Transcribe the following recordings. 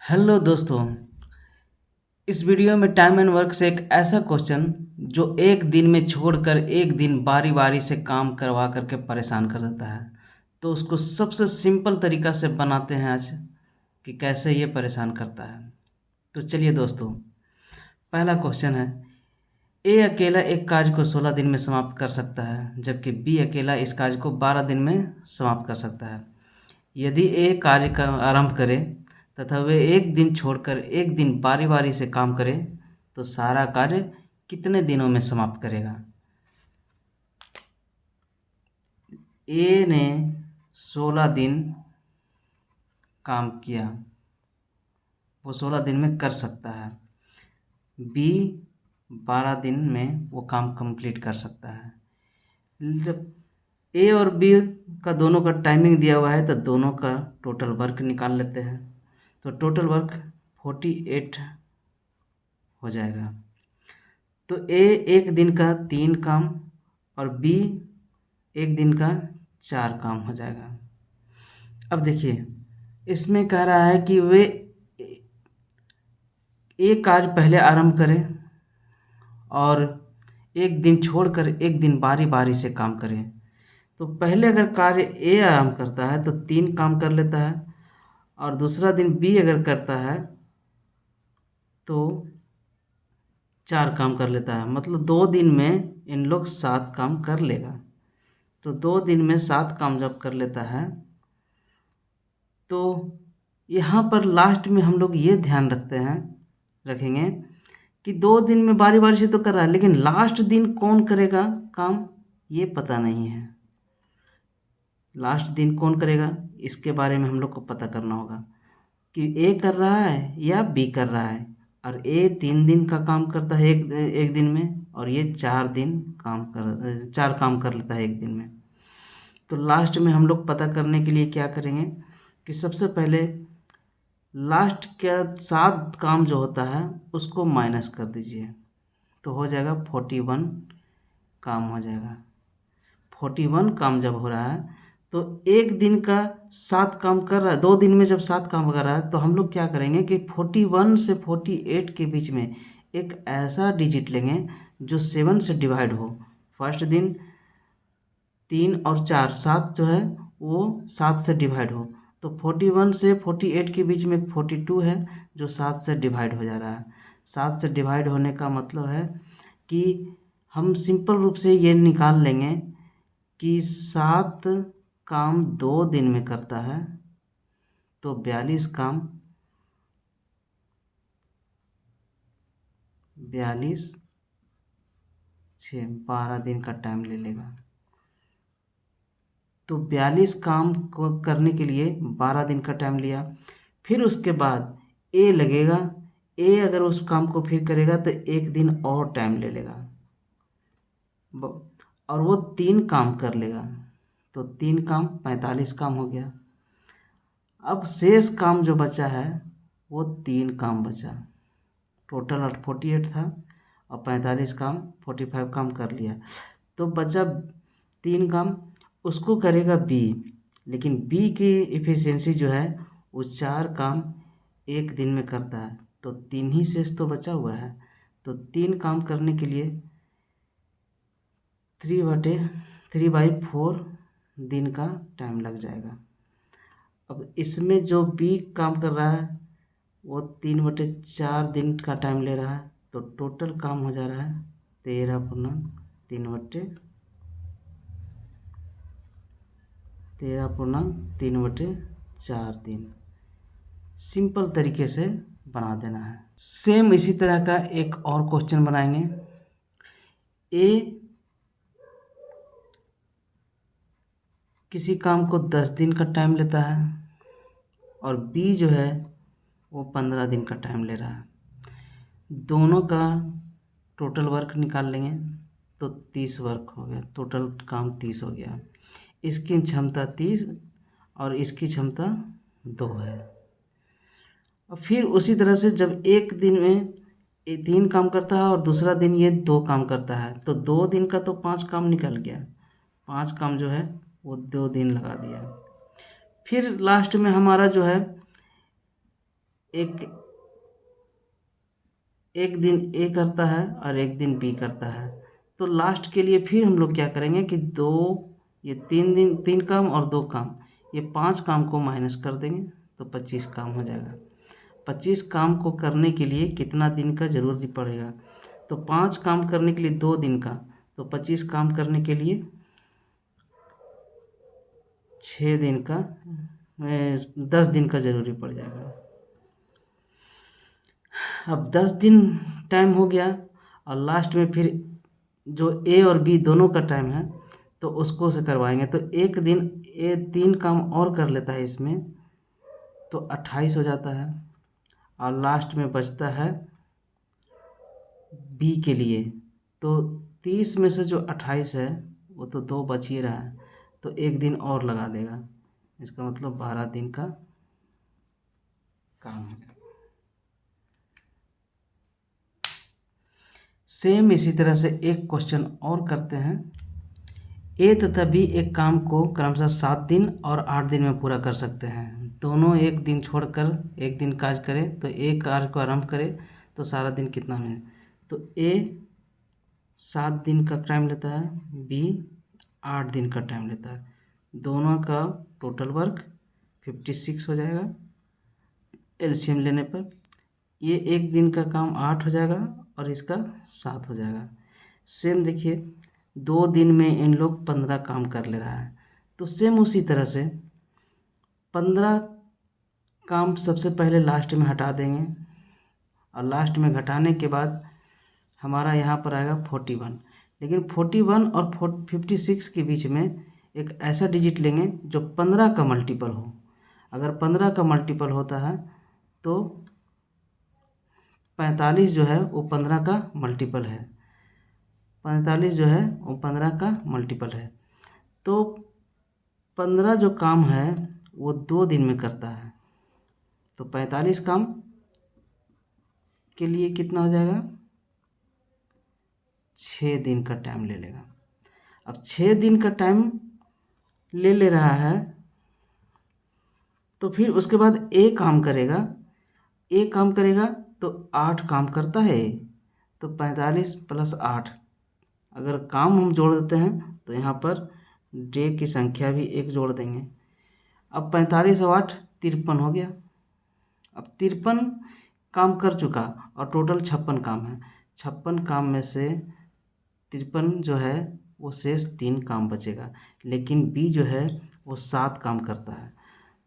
Hello दोस्तों। इस video में टाइम एंड वर्क से एक ऐसा क्वेश्चन जो एक दिन में छोड़कर एक दिन बारी बारी से काम करवा करके परेशान कर देता है, तो उसको सबसे सिंपल तरीका से बनाते हैं आज कि कैसे ये परेशान करता है। तो चलिए दोस्तों, पहला क्वेश्चन है, ए अकेला एक कार्य को 16 दिन में समाप्त कर सकता है, जबकि बी अकेला इस कार्य को 12 दिन में समाप्त कर सकता है। यदि ए कार्य का आरंभ करे तथा वे एक दिन छोड़कर एक दिन बारी बारी से काम करे, तो सारा कार्य कितने दिनों में समाप्त करेगा। ए ने 16 दिन काम किया, वो 16 दिन में कर सकता है। बी 12 दिन में वो काम कंप्लीट कर सकता है। जब ए और बी का दोनों का टाइमिंग दिया हुआ है, तो दोनों का टोटल वर्क निकाल लेते हैं। तो टोटल वर्क 48 हो जाएगा। तो ए एक दिन का 3 काम और बी एक दिन का 4 काम हो जाएगा। अब देखिए, इसमें कह रहा है कि वे एक कार्य पहले आरंभ करें और एक दिन छोड़कर एक दिन बारी बारी से काम करें। तो पहले अगर कार्य ए आरंभ करता है तो 3 काम कर लेता है, और दूसरा दिन बी अगर करता है तो 4 काम कर लेता है। मतलब 2 दिन में इन लोग 7 काम कर लेगा। तो 2 दिन में 7 काम जब कर लेता है, तो यहाँ पर लास्ट में हम लोग ये ध्यान रखेंगे कि 2 दिन में बारी बारी से तो कर रहा है, लेकिन लास्ट दिन कौन करेगा काम, ये पता नहीं है। लास्ट दिन कौन करेगा, इसके बारे में हम लोग को पता करना होगा कि ए कर रहा है या बी कर रहा है। और ए 3 दिन का काम करता है एक दिन में, और ये 4 काम कर लेता है एक दिन में। तो लास्ट में हम लोग पता करने के लिए क्या करेंगे कि सबसे पहले लास्ट का 7 काम जो होता है उसको माइनस कर दीजिए, तो हो जाएगा 41 काम हो जाएगा। 41 काम जब हो रहा है तो एक दिन का 7 काम कर रहा है, 2 दिन में जब 7 काम कर रहा है, तो हम लोग क्या करेंगे कि 41 से 48 के बीच में एक ऐसा डिजिट लेंगे जो 7 से डिवाइड हो। फर्स्ट दिन 3 और 4, 7 जो है वो 7 से डिवाइड हो। तो 41 से 48 के बीच में 42 है जो 7 से डिवाइड हो जा रहा है। 7 से डिवाइड होने का मतलब है कि हम सिंपल रूप से ये निकाल लेंगे कि 7 काम 2 दिन में करता है, तो 42 काम 42 6 12 दिन का टाइम ले लेगा। तो 42 काम को करने के लिए 12 दिन का टाइम लिया। फिर उसके बाद ए लगेगा, ए अगर उस काम को फिर करेगा तो एक दिन और टाइम ले लेगा, और वो 3 काम कर लेगा। तो 3 काम 45 काम हो गया। अब शेष काम जो बचा है वो 3 काम बचा। टोटल 48 था और 45 काम 45 काम कर लिया, तो बचा 3 काम। उसको करेगा बी, लेकिन बी की इफ़िशियंसी जो है वो 4 काम एक दिन में करता है, तो 3 ही शेष तो बचा हुआ है। तो 3 काम करने के लिए 3/4 दिन का टाइम लग जाएगा। अब इसमें जो बी काम कर रहा है वो 3/4 दिन का टाइम ले रहा है, तो टोटल काम हो जा रहा है 13/4 दिन। सिंपल तरीके से बना देना है। सेम इसी तरह का एक और क्वेश्चन बनाएंगे। ए किसी काम को 10 दिन का टाइम लेता है और बी जो है वो 15 दिन का टाइम ले रहा है। दोनों का टोटल वर्क निकाल लेंगे तो 30 वर्क हो गया, टोटल काम 30 हो गया। इसकी क्षमता 30 और इसकी क्षमता 2 है। और फिर उसी तरह से जब एक दिन में 3 काम करता है और दूसरा दिन ये 2 काम करता है, तो 2 दिन का तो 5 काम निकल गया। 5 काम जो है वो 2 दिन लगा दिया। फिर लास्ट में हमारा जो है एक एक दिन ए करता है और एक दिन बी करता है। तो लास्ट के लिए फिर हम लोग क्या करेंगे कि दो, ये 3 काम और 2 काम, ये 5 काम को माइनस कर देंगे तो 25 काम हो जाएगा। 25 काम को करने के लिए कितना दिन का ज़रूरत पड़ेगा? तो 5 काम करने के लिए 2 दिन का, तो 25 काम करने के लिए 6 दिन का, 10 दिन का ज़रूरी पड़ जाएगा। अब 10 दिन टाइम हो गया और लास्ट में फिर जो ए और बी दोनों का टाइम है तो उसको से करवाएंगे। तो एक दिन ए 3 काम और कर लेता है इसमें, तो 28 हो जाता है और लास्ट में बचता है बी के लिए। तो 30 में से जो 28 है वो तो 2 बच ही रहा है, तो एक दिन और लगा देगा। इसका मतलब 12 दिन का काम हो जाएगा। सेम इसी तरह से एक क्वेश्चन और करते हैं। ए तथा बी एक काम को क्रमशः 7 दिन और 8 दिन में पूरा कर सकते हैं। दोनों एक दिन छोड़कर एक दिन कार्य करें तो ए कार्य को आरंभ करे तो सारा दिन कितना में? तो ए 7 दिन का टाइम लेता है, बी 8 दिन का टाइम लेता है। दोनों का टोटल वर्क 56 हो जाएगा एलसीएम लेने पर। ये एक दिन का काम 8 हो जाएगा और इसका 7 हो जाएगा। सेम देखिए 2 दिन में इन लोग 15 काम कर ले रहा है, तो सेम उसी तरह से 15 काम सबसे पहले लास्ट में हटा देंगे और लास्ट में घटाने के बाद हमारा यहाँ पर आएगा 41। लेकिन 41 और 56 के बीच में एक ऐसा डिजिट लेंगे जो 15 का मल्टीपल हो। अगर 15 का मल्टीपल होता है तो 45 जो है वो 15 का मल्टीपल है। 45 जो है वो 15 का मल्टीपल है। तो 15 जो काम है वो 2 दिन में करता है, तो 45 काम के लिए कितना हो जाएगा? 6 दिन का टाइम ले लेगा। अब 6 दिन का टाइम ले रहा है तो फिर उसके बाद ए काम करेगा तो 8 काम करता है, तो 45 + 8, अगर काम हम जोड़ देते हैं तो यहाँ पर डे की संख्या भी 1 जोड़ देंगे। अब 45 और 8 53 हो गया। अब 53 काम कर चुका और टोटल 56 काम है। 56 काम में से 53 जो है वो शेष 3 काम बचेगा, लेकिन बी जो है वो 7 काम करता है।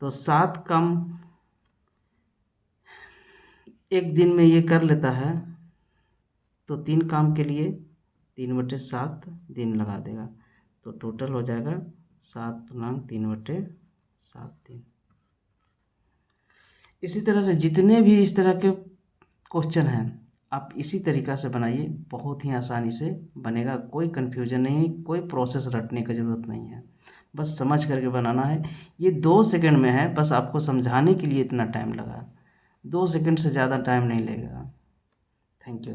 तो 7 काम एक दिन में ये कर लेता है, तो 3 काम के लिए 3/7 दिन लगा देगा, तो टोटल हो जाएगा 7×3/7 दिन। इसी तरह से जितने भी इस तरह के क्वेश्चन हैं आप इसी तरीक़ा से बनाइए, बहुत ही आसानी से बनेगा, कोई कन्फ्यूजन नहीं, कोई प्रोसेस रटने की ज़रूरत नहीं है, बस समझ करके बनाना है। ये 2 सेकंड में है, बस आपको समझाने के लिए इतना टाइम लगा, 2 सेकंड से ज़्यादा टाइम नहीं लगेगा। Thank you.